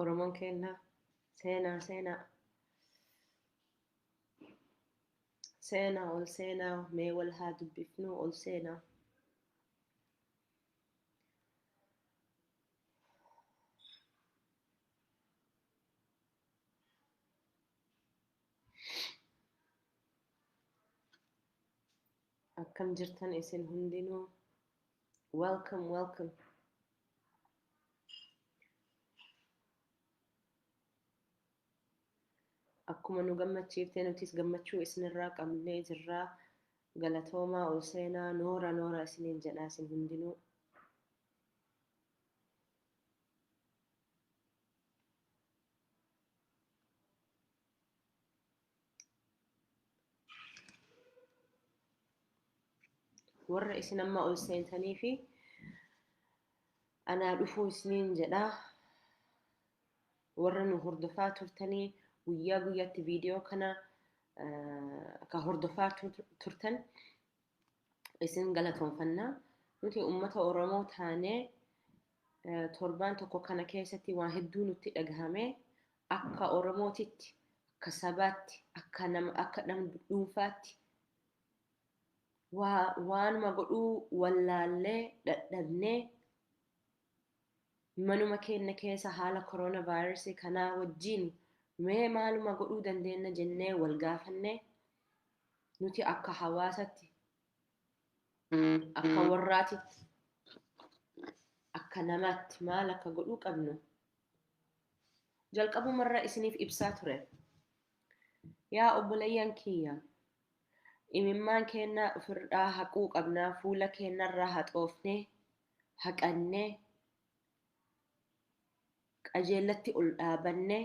Oromoon keenya seenaa ol seenaa mee wal haa dubbifnu ol seenaa. Akkam jirtan isin hundinuu? Welcome. Akkuma nu gammachiiftee nutis gammachuu isinirraa qabnee jirraa. Galatoomaa ol seenaa noora isiniin jedhaa isin hundinuu. Warra isin amma ol seentanii fi anaa dhufuu isiniin jedhaa. Warra nu hordofaa turtanii guyyaa guyyaatti viidiyoo kana akka hordofaa turtan isin galatoonfannaa. Nuti uummata Oromoo taanee torbaan tokko kana keessatti waan hedduu nutti dhagahame akka Oromootitti, akka sabaatti, akka nama dhuunfaatti waanuma godhuu wallaallee dadhabnee manuma keenya keessa haala koronaavaayirasii kanaa wajjin mee maaluma godhuu dandeenya jennee wal gaafannee nuti akka hawaasatti, akka warraatitti, akka namaatti maal akka godhuu qabnu jalqabumarra isiniif ibsaa ture. Yaa obboleeyyan kiyya, imimmaan keenya ofirraa haquu qabnaa, fuula keenyarraa haxoofnee haqannee qajeellatti ol dhaabannee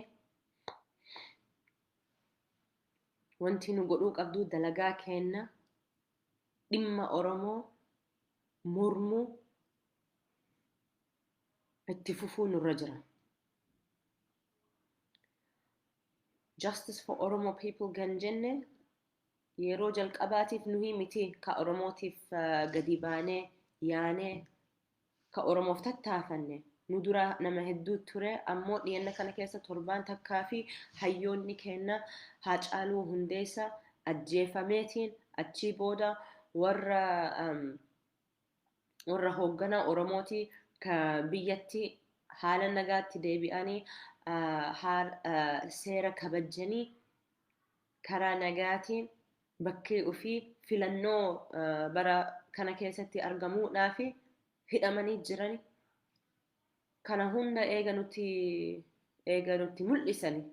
wanti nu godhuu qabdu dalagaa keenya dhimma Oromoo mormuu itti fufuu nurra jira. Justice for Oromo people gan jenne yeroo jalqabaatiif nuhi miti ka Oromootiif gadi baanee yaanee ka Oromoof tattaafanne. Nu dura nama hedduu ture, ammoo dhiyenna kana keessa torbaan takkaa fi hayyoonni keenya Haacaaluu Hundeessaa ajjeefameetiin achii booda warra hoogganaa Oromooti ka biyyatti haala nagaatti deebi'anii seera kabajanii karaa nagaatiin bakkee ofii filannoo bara kana keessatti argamuudhaaf hidhamanii jirani. Kana hunda eega nuti mul'isani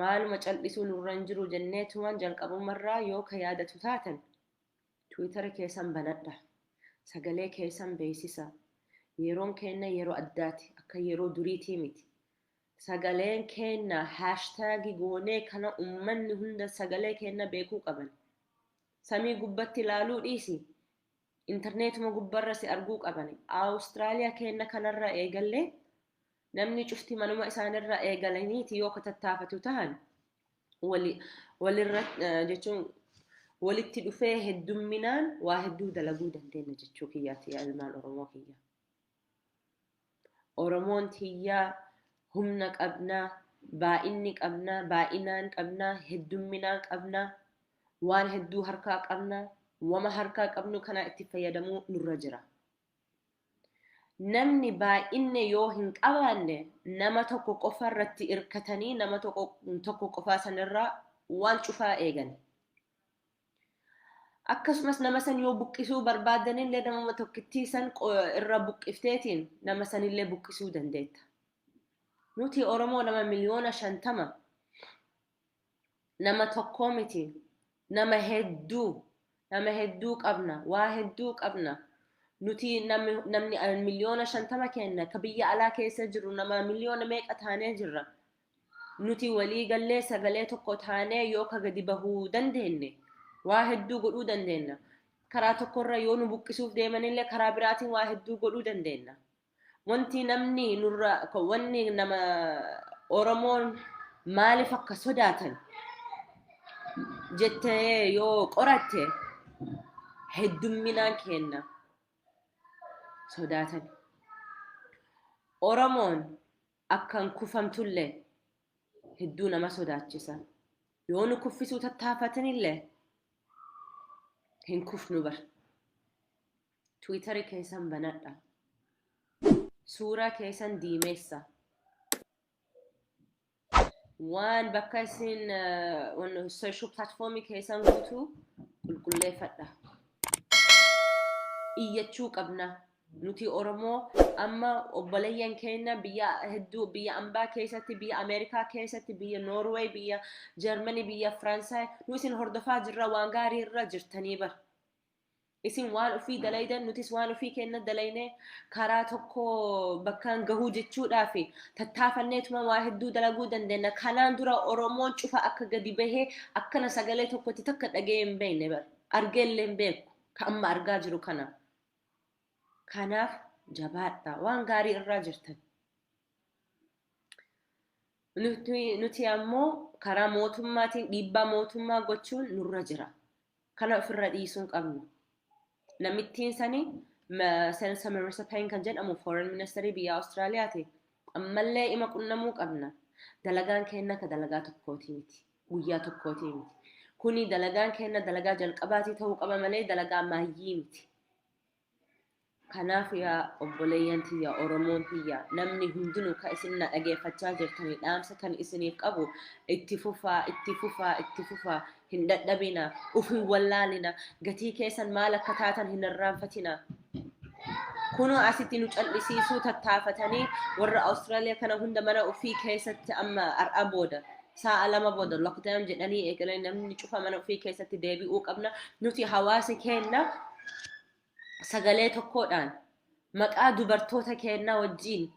maaluma cal'isuu nurra hin jiru jenneetumaan jalqabumarraa yoo ka yaadatu taatan Twitter keessan banadha, sagalee keessan beeksisa. Yeroon keenya yeroo addaati, akka yeroo duriitii miti. Sagaleen keenya haashtaagii goonee kana ummanni hunda sagalee keenya beekuu qaban. Samii gubbatti ilaaluu dhiisi, interneetuma gubbarra si arguu qabani. Awustiraaliyaa keenya kanarra eegallee namni cufti manuma isaanirra eegalaniiti yoo katattaafatu tahan walirra jechuun walitti dhufee heddumminaan waa hedduu dalaguu dandeenya jechuu kiyyaati yaa ilmaan Oromoo kiyya. Oromoon tiyyaa humna qabnaa, baa'inni qabnaa, baa'inaan qabnaa, heddumminaan qabnaa, waan hedduu harkaa qabnaa. Wama harkaa qabnu kana itti fayyadamuu nurra jira. Namni baay'inne yoo hin qabaanne nama tokko qofa irratti irkatanii nama tokko qofaa sanirraa waan cufaa eegan. Akkasumas nama san yoo buqqisuu barbaadanillee nama tokkittii san irra buqqifteetiin nama sanillee buqqisuu dandeetta. Nuti Oromoo nama miliyoona 50 nama tokkoo miti, nama hedduu qabna, waa hedduu qabna. Nuti namni miliyoona 50 kenna ka biyya alaa keessa jiru nama miliyoona meeqa taanee jirra. Nuti walii gallee sagalee tokko taanee yoo ka gadi bahuu dandeenye waa hedduu godhuu dandeenya. Karaa tokkorra yoo nu buqqisuuf deemanillee karaa biraatiin waa hedduu godhuu dandeenya. Wanti nama Oromoon maaliif akka sodaatan jettee yoo qoratte heddumminaan kenna sodaatan. Oromoon akkan kufamtullee hedduu nama sodaachisa. Yoo nu kuffisuu tattaafatanillee hin kufnu bar. Twiiterii keessan banadha. Suuraa keessan diimeessa. Waan bakka isin social platformii keessan guutuu qulqulleeffadha. Iyyachuu qabna. Nuti Oromoo amma obboleeyyan keenya biyya hedduu biyya ambaa keessatti, biyya Ameerikaa keessatti, biyya Norway, biyya Germany, biyya Faransaay nu isin hordofaa jirra waan gaarii irra jirtanii bar. Isin waan ofii dalaydan nutis waan ofii keenya dalayne karaa tokko bakkaan gahuu jechuudhaaf tattaafanneetuma waa hedduu dalaguu dandeenya. Kanaan dura Oromoon cufa akka gadi bahee akkana sagalee tokkotti takka dhagee hin beekne bar. Argeellee hin beeku ka amma argaa jiru kana. Kanaaf jabaadha waan gaarii irraa jirtan. Nuti ammoo karaa mootummaatiin dhiibbaa mootummaa gochuun nurra jira. Kana ofirra dhiisuun qabnu. Namittiin sani Senator Marisa Peyn kan jedhamu Foreign Minister biyya Austraaliyaati. Ammallee ima qunnamuu qabna. Dalagaan keenya ka dalagaa tokkootii miti. Guyyaa tokkootii miti. Kuni dalagaan keenya dalagaa jalqabaatii ta'uu qaba malee dalagaa maayyii miti. Kanaaf yaa obboleeyyan tiyya Oromoon tiyya namni hundinuu ka isin na dhageeffachaa jirtanii dhaamsa kan isiniif qabu itti fufaa hin dadhabina ufin wallaalina gatii keessan maal akka taatan hin irraanfatina. Kunoo asitti nu cal'isiisuu tattaafatanii warra Austraaliyaa kana hunda mana ofii keessatti amma ar'a booda sa'a 2 booda lockdown jedhanii eegalee namni cufa mana ofii keessatti deebi'uu qabna. Nuti hawaasi keenya sagalee tokkodhaan maqaa dubartoota keenya wajjin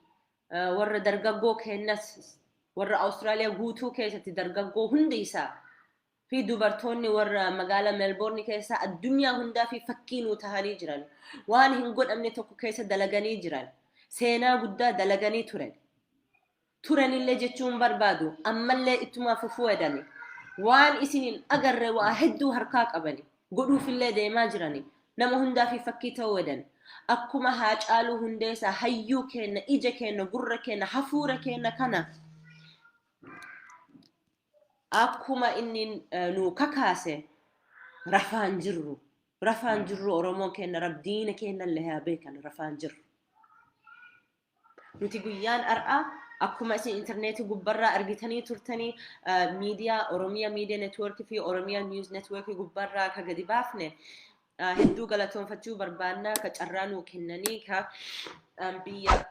warra dargaggoo keenyas warra Austraaliyaa guutuu keessatti dargaggoo hundi isaa fi dubartoonni warra magaala Melbourne keessa addunyaa hundaa fi fakkii nu tahanii jiran waan hin godhamne tokko keessa dalaganii jiran seenaa guddaa dalaganii turanillee jechuun barbaadu ammallee ittuma fufuu edani waan isinin agarre waa hedduu harkaa qabani godhuufillee deemaa jirani. Nama hundaa fi fakkii ta'uu edan akkuma Haacaaluu Hundeessaa hayyuu keenya ija keenya gurra keenya hafuura keenya kana akkuma inni nu kakaase rafaan jirru Oromoon keenya rabdiina keenya illee haa beekan rafaan jirru. Nuti guyyaan ar'a akkuma isin interneetii gubbarraa argitanii turtanii miidiyaa Oromiyaa Media Network fi Oromiyaa News Network gubbarraa ka gadi baafne hedduu galatoonfachuu barbaanna ka carraa nuu kennanii ka biyya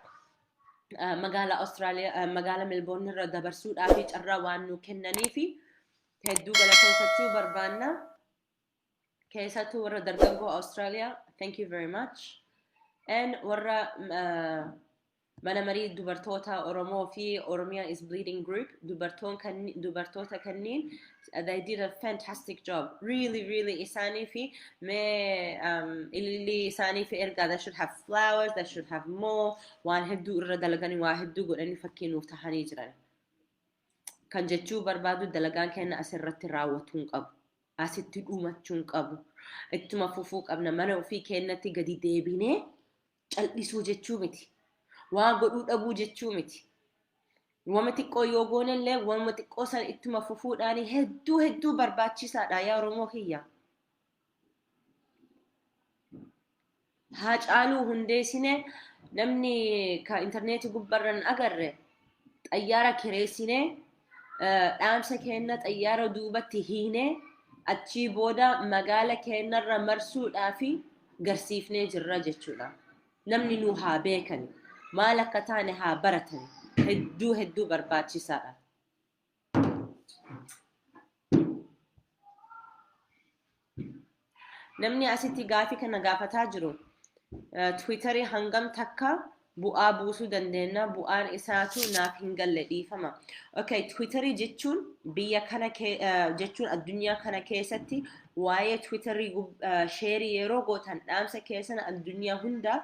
magaala Austraaliyaa magaala Melbourne irra dabarsuudhaaf carraa waan nuu kennanii fi hedduu galatoonfachuu barbaanna. Keessattuu warra dargaggoo Austraaliyaa thank you very much. And warra mana marii dubartoota Oromoo fi Oromia is Bleeding group dubartoota kanniin they did a fantastic job. Really isaanii fi ililii isaanii fi ergaa they should have flowers, they should have more waan hedduu irra dalaganii waa hedduu godhanii fakkii nuuf tahanii jiran. Kan jechuu barbaadu dalagaan keenya asirratti raawwatuu qabu. Asitti dhuumachuu qabu. Ittuma fufuu qabna mana ofii keenyatti gadi deebinee cal'isuu jechuu miti. Waa godhuu dhabuu jechuu miti. Wama xiqqoo yoo goonellee wama xiqqoo san ittuma fufuudhaan hedduu barbaachisaadha yaa Oromoo kiyya. Haacaaluu Hundeessine namni ka interneetii gubbarran agarre xayyaara kireessine dhaamsa keenya xayyaara duubatti hiine achii booda magaala keenyarra marsuudhaaf garsiifnee jirra jechuudha. Namni nu haa beekani. Maal akka taane haa baratan hedduu barbaachisaadha. Namni asitti gaafii kana gaafataa jiru Twiiterii hangam takka bu'aa buusuu dandeenya bu'aan isaatu naaf hin galle dhiifama. Okay, Twiiterii jechuun biyya kana jechuun addunyaa kana keessatti waa'ee Twiiterii sheerii yeroo gootan dhaamsa keessan addunyaa hundaa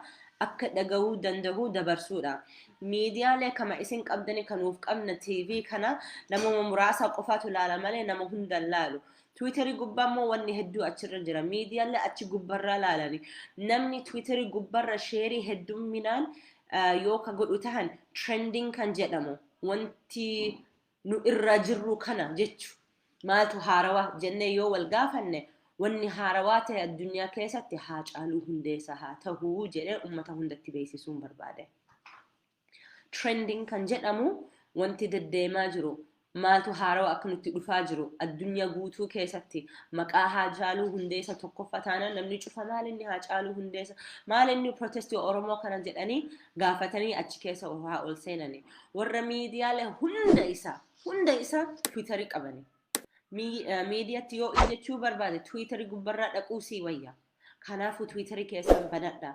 akka dhagahuu danda'u dabarsuudha. Miidiyaalee kama isin qabdani kanuuf qabna TV kana nama muraasa qofaatu ilaala malee nama hunda ilaalu. Twiiterii gubbaa immoo wanni hedduu achirra jira. Miidiyaalee achi gubbarraa ilaalani. Namni Twiiterii gubbarra sheerii heddumminaan yoo ka godhu tahan trending kan jedhamu wanti nu irra jirru kana jechu maaltu haarawaa jennee yoo wal gaafanne wanni haarawaa ta'e addunyaa keessatti Haacaaluu Hundeessaa haa ta'uu jedhee ummata hundatti beeksisuun barbaade. Trending kan jedhamu wanti deddeemaa jiru maaltu haarawaa akka nutti dhufaa jiru addunyaa guutuu keessatti maqaa Haacaaluu Hundeessaa tokkoffaa taanaan namni cufa maal inni Haacaaluu Hundeessaa maal inni protestii Oromoo kana jedhanii gaafatanii achi keessa waa ol seenanii warra miidiyaalee hunda isaa Twiiterii qabani. Miidiyaatti yoo jechuu barbaade Twiiterii gubbarraa dhaquu sii wayya. Kanaafuu Twiiterii keessan banadha.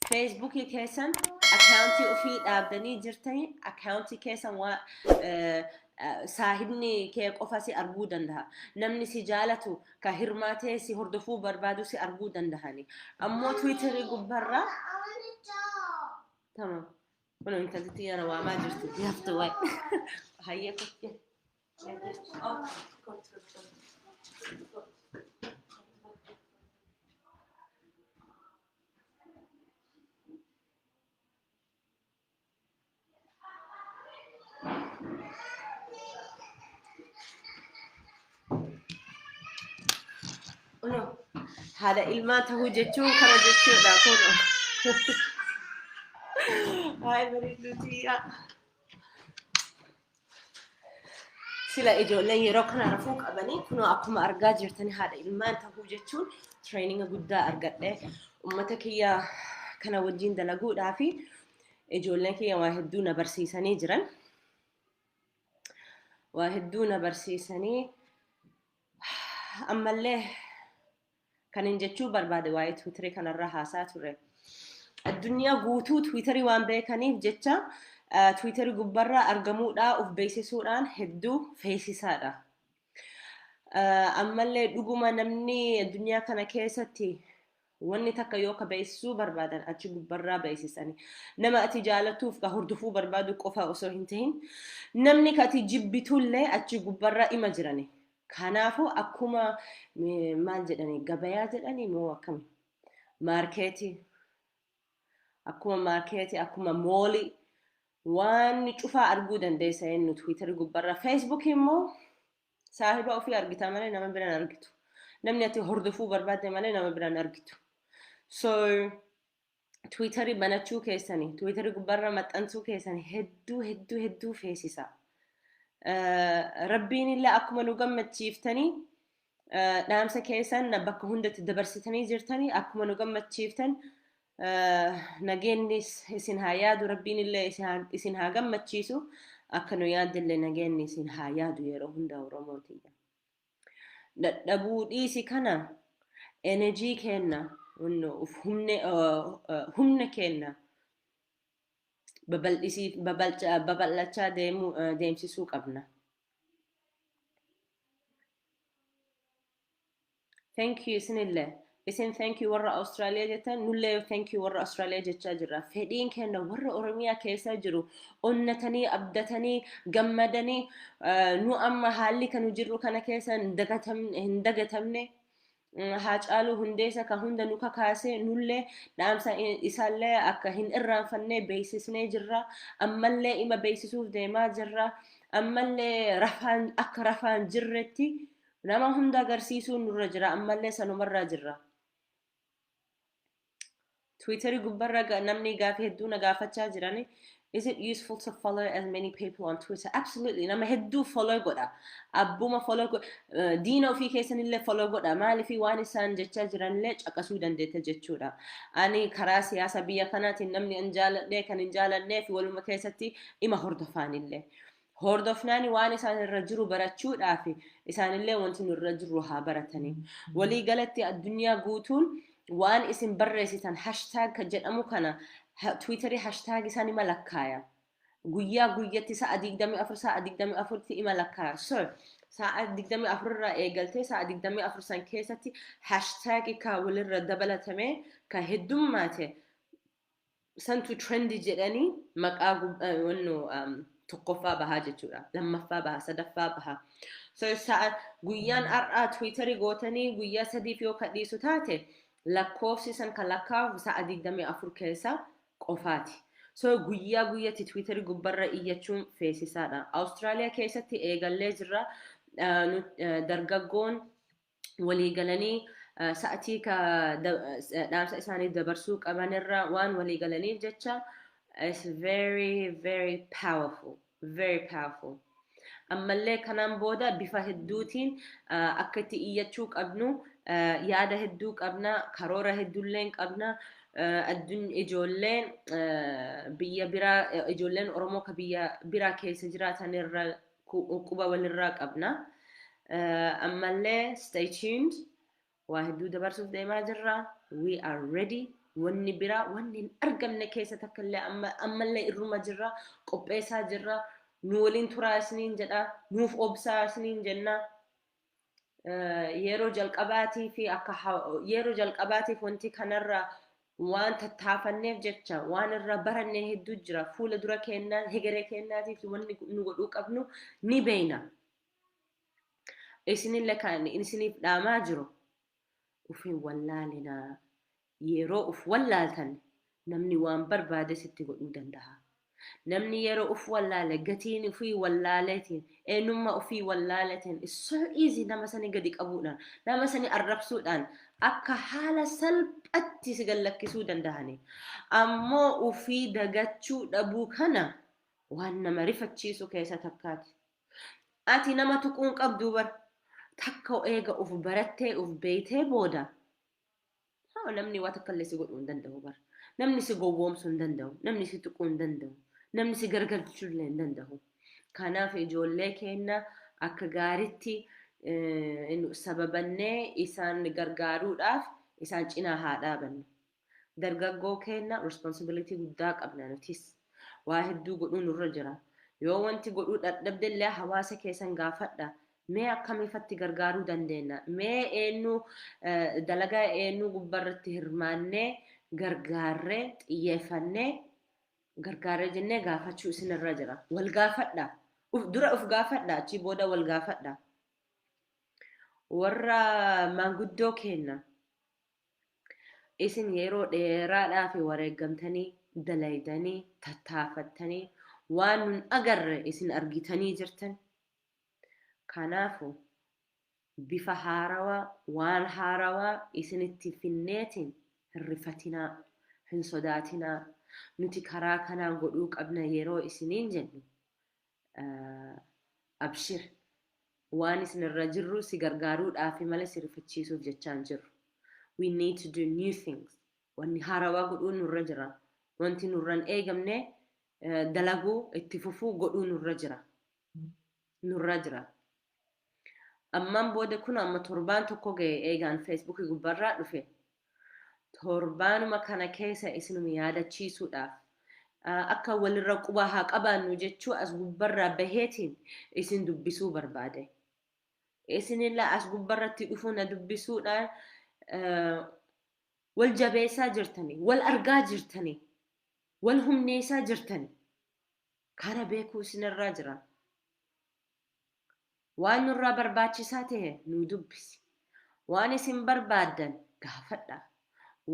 Feesbuukii keessan akkaawuntii ofii dhaabdanii jirtanii akkaawuntii keessan waa saahibni kee qofa si arguu danda'a. Namni si jaalatu ka hirmaatee si hordofuu barbaadu si arguu danda'ani. Ammoo Twiiterii gubbarraa tamam. Kun intalti yana waamaa jirti. You have to wait. Hayya kotte. Hada ilmaa tahuu jechuun kana jechuudha kun. Hai bareeduuti. Sila ijoolleen yeroo kana rafuu qabanii kunoo akkuma argaa jirtanii haadha ilmaan tahuu jechuun traininga guddaa argadhe ummata kiyya kana wajjin dalaguudhaa fi ijoolleen kiyya waa hedduu na barsiisanii jiran. Waa hedduu na barsiisanii ammallee kan hin jechuu barbaade waa'ee Twiiterii kanarraa haasaa ture. Addunyaa guutuu Twiiterii waan beekaniif jecha Twiiterii gubbarraa argamuudhaa of beeksisuudhaan hedduu feesisaadha. Ammallee dhuguma namni addunyaa kana keessatti wanni takka yoo ka beeksisuu barbaadan achi gubbarraa beeksisanii. Nama ati jaalatuuf ka hordofuu barbaadu qofa osoo hin ta'in namni ka ati jibbitullee achi gubbarraa ima jirani. Kanaafuu akkuma maal jedhanii gabayaa jedhanii moo akkami maarkeetii akkuma maarkeetii akkuma moolii waan cufaa arguu dandeessa inni Twiiterii gubbarraa. Feesbuukii immoo saahiba ofii argita malee nama biraan argitu. Namni ati hordofuu barbaadde malee nama biraan argitu. So Twiiterii banachuu keessanii Twiiterii gubbarraa maxxansuu keessanii hedduu feesisa. Rabbiin illee akkuma nu gammachiiftanii dhaamsa keessan bakka hundatti dabarsitanii jirtanii akkuma nu gammachiiftan nageennis isin haa yaadu rabbiin illee isin haa gammachiisu akka nu yaaddillee nageenni isin haa yaadu yeroo hunda Oromootii. Dadhabuu dhiisi kana enerjii kenna humna kenna babal'achaa deemsisuu qabna. Thank you isinillee. Isin thank you warra Austraaliyaa jettan nullee thank you warra Austraaliyaa jechaa jirra. Fedhiin kenna warra Oromiyaa keessa jiru onnatanii abdatanii gammadanii nu amma haalli kan jirru kana keessa hin dagatamne. Haacaaluu Hundeessaa ka hunda nu kakaasee nullee dhaamsa isaallee akka hin irraanfannee beeksisnee jirra. Ammallee ima beeksisuuf deemaa jirra. Ammallee akka rafaan jirretti nama hunda agarsiisuun nurra jira. Ammallee sanumarraa jirra. Twiiterii gubbarra namni gaafii hedduu na gaafachaa jirani. Is it useful to follow as many people on Twitter? Absolutely. Nama hedduu follow godha. Abbuma follow godha. Diina ofii keessanillee follow godha. Maaliif waan isaan jechaa jiranillee caqasuu dandeetta jechuudha. Ani karaa siyaasa biyya kanaatiin namni hin jaaladhee kan hin jaalannee fi waluma keessatti ima hordofaanillee. Hordofnaani waan isaan irra jiru barachuudhaaf isaanillee wanti nurra jiru haa baratanii. Walii galatti addunyaa guutuun waan isin barreessitan hashtag jedhamu kana Twiiterii hashtag isaan ima lakkaaya. Guyyaa guyyatti sa'a 24 ima lakkaaya. So sa'a 24 irraa eegaltee sa'a 24 san keessatti hashtag ka walirra dabalatame ka heddummaate santu trendi jedhanii maqaa tokkoffaa bahaa jechuudha. Lammaffaa bahaa, sadaffaa bahaa. So sa'a guyyaan har'aa Twiiterii gootanii guyyaa 3 yoo kadhiisu taate lakkoofsi san kan lakkaa'u sa'a 24 keessa qofaati. So guyyaa guyyatti Twitter gubbarra iyyachuun feesisaadha. Awustiraaliyaa keessatti eegallee jirra. Dargaggoon walii galanii sa'atii dhaamsa isaanii dabarsuu qabanirra waan walii galaniif jecha is very very powerful, very powerful. Ammallee kanaan booda bifa hedduutiin akka itti iyyachuu qabnu yaada hedduu qabna, karoora hedduullee qabna. Ijoolleen biyya biraa, ijoolleen Oromoo ka biyya biraa keessa jiraatan irra quba walirraa qabna. Ammallee stay tuned. Waa hedduu dabarsuuf deemaa jirra. We are ready. Wanni biraa wanni hin argamne keessa takkallee ammallee irruma jirra, qopheessaa jirra. Nu waliin turaa isiniin jedha, nuuf obsaa isiniin jenna. Yeroo jalqabaatiif wanti kanarra waan tattaafanneef jecha waan irra barannee hedduu jira. Fuula dura kennaa hegeree kennaatiif wanni nu godhuu qabnu ni beeyna. Isinillee kan isiniif dhaamaa jiru ufiin wallaalinaa. Yeroo uf wallaaltan namni waan barbaade sitti godhuu danda'a. Namni yeroo uf wallaale gatiin ufii wallaaleetiin eenyummaa ufii wallaaleetiin is so easy nama sanii gadi qabuudhaan nama sanii arrabsuudhaan akka haala salphatti si gallakkisuu danda'ani. Ammoo ufii dagachuu dhabuu kana waan nama rifachiisu keessa takkaati. Ati nama tuquun qabdu bar takka eega uf barattee uf beeytee booda namni waa takka illee si godhuu hin danda'u bar. Namni si gowwoomsuu hin danda'u, namni si tuquu hin danda'u, namni si gargalchuu illee hin danda'u. Kanaaf ijoollee keenya akka gaariitti sababannee isaan gargaaruudhaaf isaan cinaa haa dhaabannu. Dargaggoo keenya responsibility guddaa qabna nutis. Waa hedduu godhuu nurra jira. Yoo wanti godhuu dadhabdellee hawaasa keessan gaafadha. Mee akkamiifatti gargaaruu dandeenya? Mee dalagaa eenyu gubbarratti hirmaannee gargaarree xiyyeeffannee gargaarree jennee gaafachuu isinirra jira. Wal gaafadha. Dura uf gaafadha, achi booda wal gaafadha. Warra maanguddoo keenya isin yeroo dheeraadhaaf wareeggamtanii dalaydanii tattaafattanii waan nun agarre isin argitanii jirtan. Kanaafu bifa haarawaa waan haarawaa isinitti finneetiin hin rifatinaa, hin sodaatinaa. Nuti karaa kanaan godhuu qabna yeroo isiniin jennu abshir waan isinirra jirru si gargaaruudhaaf malee si rifachiisuuf jechaan jirru. We need to do new things. Wanni haarawaa godhuu nurra jira. Wanti nurran eegamne dalaguu itti fufuu godhuu nurra jira. Amman booda kun amma torbaan tokko ga'e eegaan Facebook gubbarraa dhufe. Torbaanuma kana keessa isinuma yaadachiisuudhaaf akka walirra quba haa qabaannu jechuu as gubbarraa baheetiin isin dubbisuu barbaade. Isinillee as gubbarratti dhufuu na dubbisuudhaan wal jabeessaa jirtanii, wal argaa jirtanii, wal humneessaa jirtanii. Kana beekuu isinirraa jira. Waan nurraa barbaachisaa ta'e nu dubbisi. Waan isin barbaaddan gaafadha.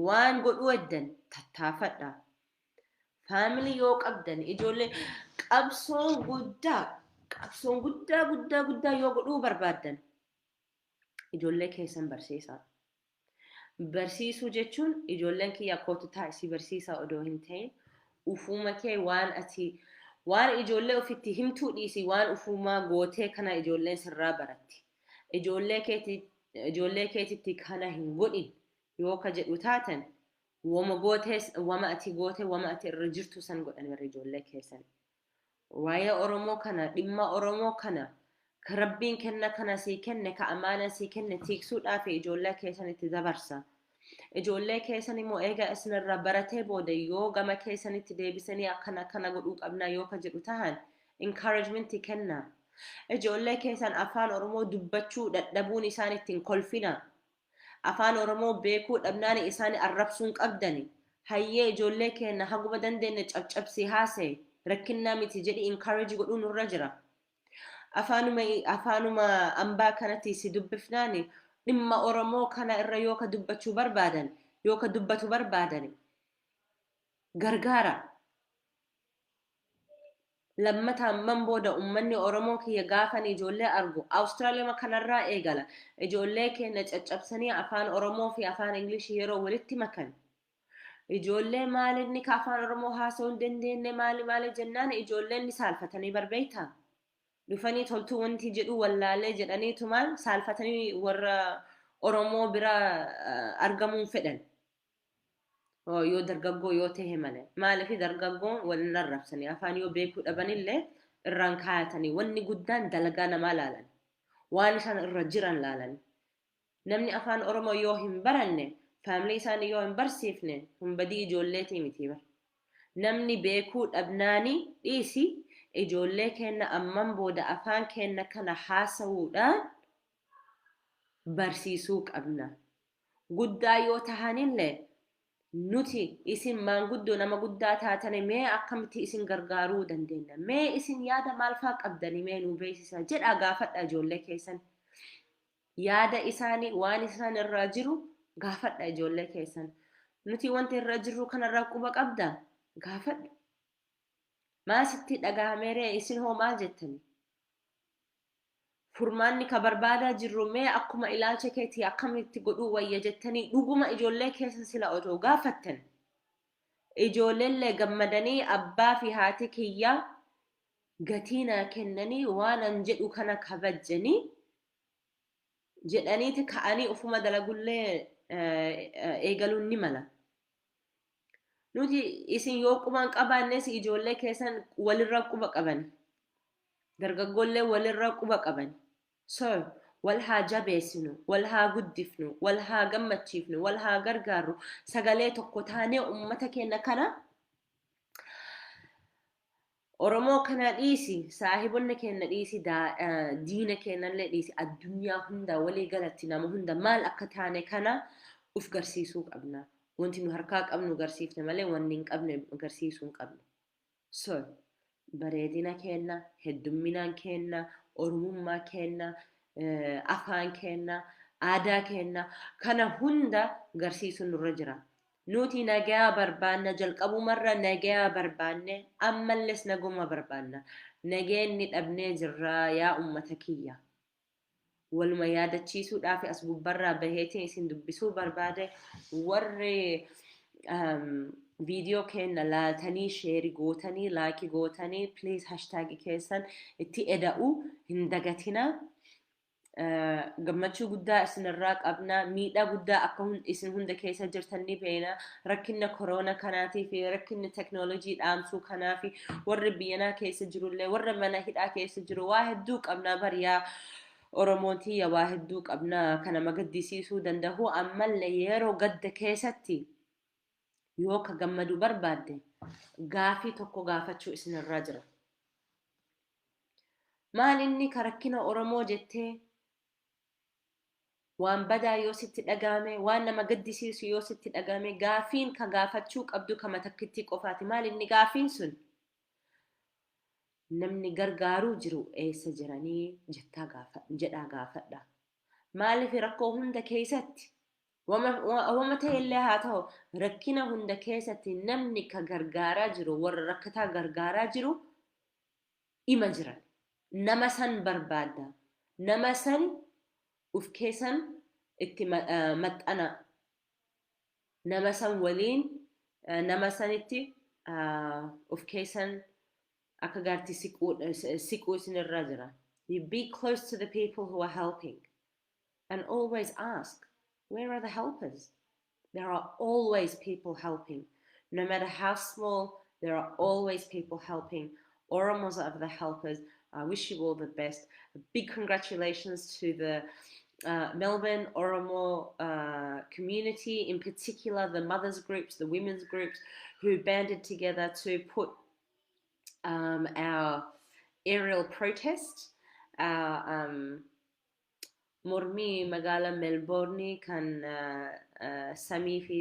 Waan godhuu eddan tattaafadha. Faamilii yoo qabdan ijoollee qabsoon guddaa yoo godhuu barbaaddan ijoollee keessan barsiisaa. Barsiisuu jechuun ijoolleen kiyya kootu taasisii barsiisaa odoo hin ta'in ufuma kee waan ijoollee ofitti himtuu dhiisi waan ufumaa gootee kana ijoolleen sirraa baratti. Ijoollee keetitti kana hin godhin yoo ka jedhu taatan wama ati goote wama ati irra jirtu san godhan warra ijoollee keessan. Waa'ee Oromoo kana dhimma Oromoo kana ka Rabbiin kenna kana sii kenne ka amaana sii kenne tiiksuudhaaf ijoollee keessanitti dabarsa. Ijoollee keessan immoo eega isinirraa baratee booda yoo gama keessanitti deebisanii akkana godhuu qabnaa yoo ka jedhu tahan encouragementi kenna. Ijoollee keessan afaan Oromoo dubbachuu dadhabuun isaan ittiin kolfina. Afaan Oromoo beekuu dhabnaan isaan arrabsuun qabdani. Hayyee ijoollee keenya haguma dandeenya cabsii haasa'e rakkinnaa miti jedhi encourage godhuu nurra jira. Afaanuma ambaa kanatti si dubbifnaani dhimma Oromoo kana irra yoo ka dubbachuu barbaadan yoo ka dubbatu barbaadan gargaara. lammataan man booda ummanni Oromoo kiyya gaafan ijoollee argu Awustiraaliyaa kanarraa eegala ijoollee keenya caccabsanii afaan Oromoo fi afaan Ingilishii yeroo walitti makan ijoollee maalinni ka afaan Oromoo haasa'uu hin dandeenye maali jennaan ijoolleen ni saalfatanii barbeeyta dhufanii toltuu wanti jedhu wallaalee jedhaniitumaan saalfatanii warra Oromoo bira argamuun fedhan yoo dargaggoo yoo ta'e malee maaliif dargaggoon walin arrabsanii afaan yoo beekuu dhabanillee irraan kaayatanii wanni guddaan dalagaa namaa laalan waan isaan irra jiran laalan namni afaan Oromoo yoo hin baranne faamilii isaanii yoo hin barsiifne kun badii ijoolleetii miti bar namni beekuu dhabnaanii dhiisi ijoollee keenya amman booda afaan keenya kana haasa'uudhaan barsiisuu qabna guddaa yoo tahanillee nuti isin maanguddoo nama guddaa taatane mee akkamitti isin gargaaruu dandeenya mee isin yaada maal faa qabdanii mee nu beeksisa jedhaa gaafadha ijoollee keessan yaada isaanii waan isaan irraa jiru gaafadha ijoollee keessan nuti wanti irra jirru kanarraa quba qabda gaafadha maasitti dhagahameeree isin hoo maal jettani furmaanni ka barbaadaa jirru mee akkuma ilaalcha keetii akkamitti godhuu wayya jettanii dhuguma ijoollee keessan sila otoo gaafattan ijoolleellee gammadanii abbaa fi haati kiyyaa gatiinaa kennanii waanan jedhu kana kabajjanii jedhaniiti ka'anii ufuma dalagullee eegaluun ni mala nuti isin yoo quban qabaannes ijoollee keessan walirra quba qaban dargaggoollee walirra quba qaban so wal haa jabeessinu wal haa guddifnu wal haa gammachiifnu wal haa gargaarru sagalee tokko taanee ummata keenya kana Oromoo kana dhiisi saahibonni keenya dhiisi diina keenyallee dhiisi addunyaa hunda walii galatti nama hunda maal akka taane kana uf garsiisuu qabna wanti nu harkaa qabnu garsiifne malee wanni hin qabne garsiisuu hin qabnu so bareedina keenya heddumminaan keenya oromummaa keenya afaan keenya aadaa keenya kana hunda garsiisuun nurra jira nuti nagaa barbaanna jalqabumarra nagaa barbaanne ammalles naguma barbaanna nageenni dhabnee jirra yaa ummata kiyya waluma yaadachiisuudhaaf as gubbarraa baheetiin isin dubbisuu barbaade warri video keenya laatanii sheeri gootanii laaki gootanii please hashtag keessan itti eda'u hin dagatina gammachuu guddaa isinirraa qabna miidhaa guddaa akka isin hunda keessa jirtan ni beena rakkinna korona kanaatii fi rakkinni teknoolojii dhaamsuu kanaa fi warri biyyanaa keessa jirullee warra mana hidhaa keessa jiru waa hedduu qabna bariyaa Oromootii waa hedduu qabna kana magaddisiisuu danda'u ammallee yeroo gadda keessatti yoo ka gammadu barbaadde gaafii tokko gaafachuu isinirraa jira maal inni ka rakkina Oromoo jettee waan badaa yoo sitti dhagahame waan nama gaddisiisu yoo sitti dhagahame gaafiin ka gaafachuu qabdu kama takkitti qofaati maal inni gaafiin sun namni gargaaruu jiru eessa jiranii jedhaa gaafadha maaliif rakkoo hunda keessatti wama ta'ellee haa ta'u rakkina hunda keessatti namni ka gargaaraa jiru warra rakkataa gargaaraa jiru ima jiran nama san barbaadda nama san uf keessan itti maxxana nama san waliin nama sanitti uf keessan akka gaartii siquu isinirraa jira you be close to the people who are helping and always ask where are the helpers there are always people helping no matter how small there are always people helping Oromos are the helpers I wish you all the best a big congratulations to the Melbourne Oromo community in particular the mothers groups the women's groups who banded together to put our aerial protest, our mormii magala Melbourne kan samii fi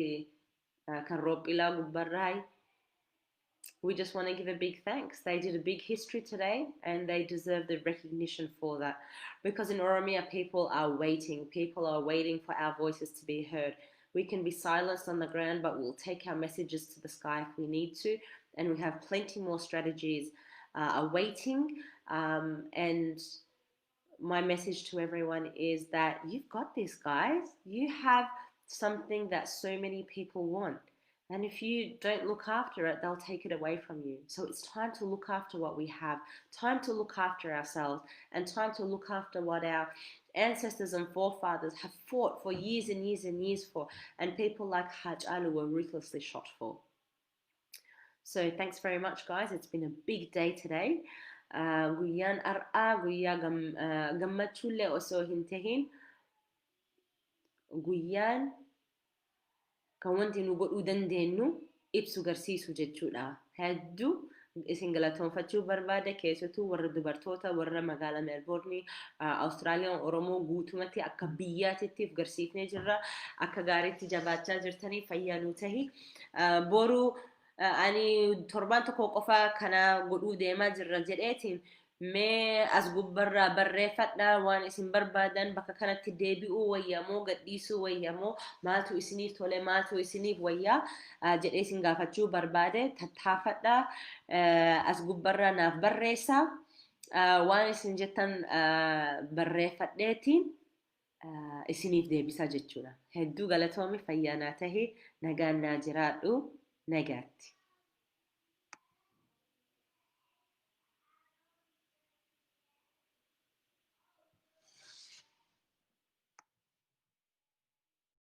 kan rophilaa gubbarraa we just want to give a big thanks. They did a big history today and they deserve the recognition for that. Because in Oromia, people are waiting. People are waiting for our voices to be heard. We can be silenced on the ground, but we'll take our messages to the sky if we need to. And we have plenty more strategies awaiting. And my message to everyone is that you've got this, guys. You have something that so many people want. And if you don't look after it, they'll take it away from you. So it's time to look after what we have, time to look after ourselves, and time to look after what our ancestors and forefathers have fought for years and years and years for, and people like Haj Ali were ruthlessly shot for. So thanks very much, guys. It's been a big day today. Guyyaan har'aa guyyaa gammachuullee osoo hin tahin guyyaan kan wanti nu godhuu dandeenyu ibsu garsiisu jechuudha. Hedduu isin galatoonfachuu barbaada, keessattuu warra dubartoota warra magaalaa Meelboornii, Awustiraaliyaan, Oromoo guutumatti akka biyyaatittiif garsiifnee jirra. Akka gaariitti jabaachaa jirtanii fayyaa nuu tahi. Boruu ani torbaan tokko qofa kana godhuu deemaa jirra jedheetiin mee as gubbarraa barreeffadha waan isin barbaadan bakka kanatti deebi'uu wayyamoo gadhiisuu wayyamoo maaltu isiniif tole maaltu isiniif wayyaa jedhee isin gaafachuu barbaade tattaafadha. As gubbarraa naaf barreessaa waan isin jettan barreeffadheetiin isiniif deebisaa jechuudha. Hedduu galatoomi fayyaa naa tahi nagaan naa jiraadhu nagaatti.